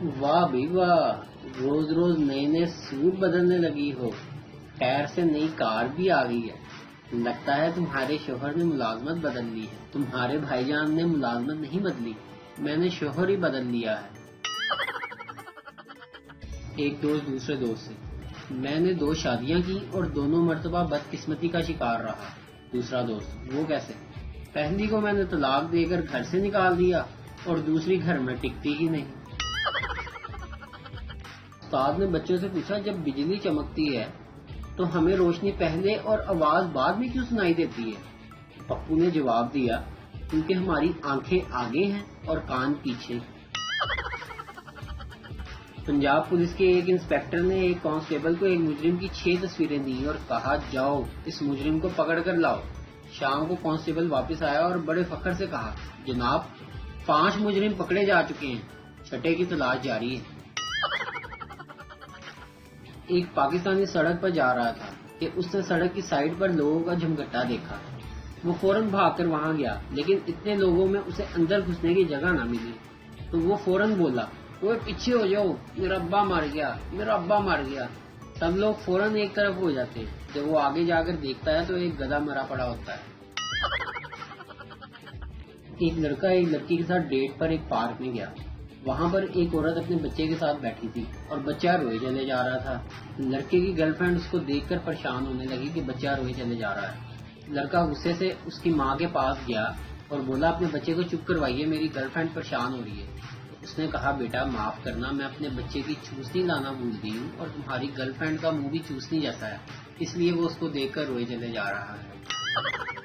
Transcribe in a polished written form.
واہ بھی واہ، روز روز نئے نئے سوٹ بدلنے لگی ہو، خیر سے نئی کار بھی آ گئی ہے۔ لگتا ہے تمہارے شوہر نے ملازمت بدل لی ہے۔ تمہارے بھائی جان نے ملازمت نہیں بدلی، میں نے شوہر ہی بدل لیا ہے۔ ایک دوست دوسرے دوست سے: میں نے 2 شادیاں کی اور دونوں مرتبہ بدقسمتی کا شکار رہا۔ دوسرا دوست: وہ کیسے؟ پہلی کو میں نے طلاق دے کر گھر سے نکال دیا اور دوسری گھر میں ٹکتی ہی نہیں۔ استاد نے بچوں سے پوچھا، جب بجلی چمکتی ہے تو ہمیں روشنی پہلے اور آواز بعد میں کیوں سنائی دیتی ہے؟ پپو نے جواب دیا، کیونکہ ہماری آنکھیں آگے ہیں اور کان پیچھے۔ پنجاب پولیس کے ایک انسپکٹر نے ایک کانسٹیبل کو ایک مجرم کی 6 تصویریں دیں اور کہا، جاؤ اس مجرم کو پکڑ کر لاؤ۔ شام کو کانسٹیبل واپس آیا اور بڑے فخر سے کہا، جناب 5 مجرم پکڑے جا چکے ہیں، 6 کی تلاش جاری ہے۔ ایک پاکستانی سڑک پر جا رہا تھا کہ اس نے سڑک کی سائڈ پر لوگوں کا جمگٹا دیکھا۔ وہ فوراً بھاگ کر وہاں گیا، لیکن اتنے لوگوں میں اسے اندر گھسنے کی جگہ نہ ملی، تو وہ فوراً بولا، وہ پیچھے ہو جاؤ، میرا ابا مر گیا، میرا ابا مر گیا۔ سب لوگ فوراً ایک طرف ہو جاتے ہیں۔ جب وہ آگے جا کر دیکھتا ہے تو ایک گدھا مرا پڑا ہوتا ہے۔ ایک لڑکا ایک لڑکی کے ساتھ ڈیٹ پر ایک پارک میں گیا۔ وہاں پر ایک عورت اپنے بچے کے ساتھ بیٹھی تھی اور بچہ روئے چلے جا رہا تھا۔ لڑکے کی گرل فرینڈ اس کو دیکھ کر پریشان ہونے لگی کہ بچہ روئے چلے جا رہا ہے۔ لڑکا غصے سے اس کی ماں کے پاس گیا اور بولا، اپنے بچے کو چپ کروائیے، میری گرل فرینڈ پریشان ہو رہی ہے۔ اس نے کہا، بیٹا معاف کرنا، میں اپنے بچے کی چوسنی لانا بھول گئی ہوں اور تمہاری گرل فرینڈ کا منہ بھی چوسنی جیسا ہے، اس لیے وہ اس کو دیکھ کر روئے چلے جا رہا ہے۔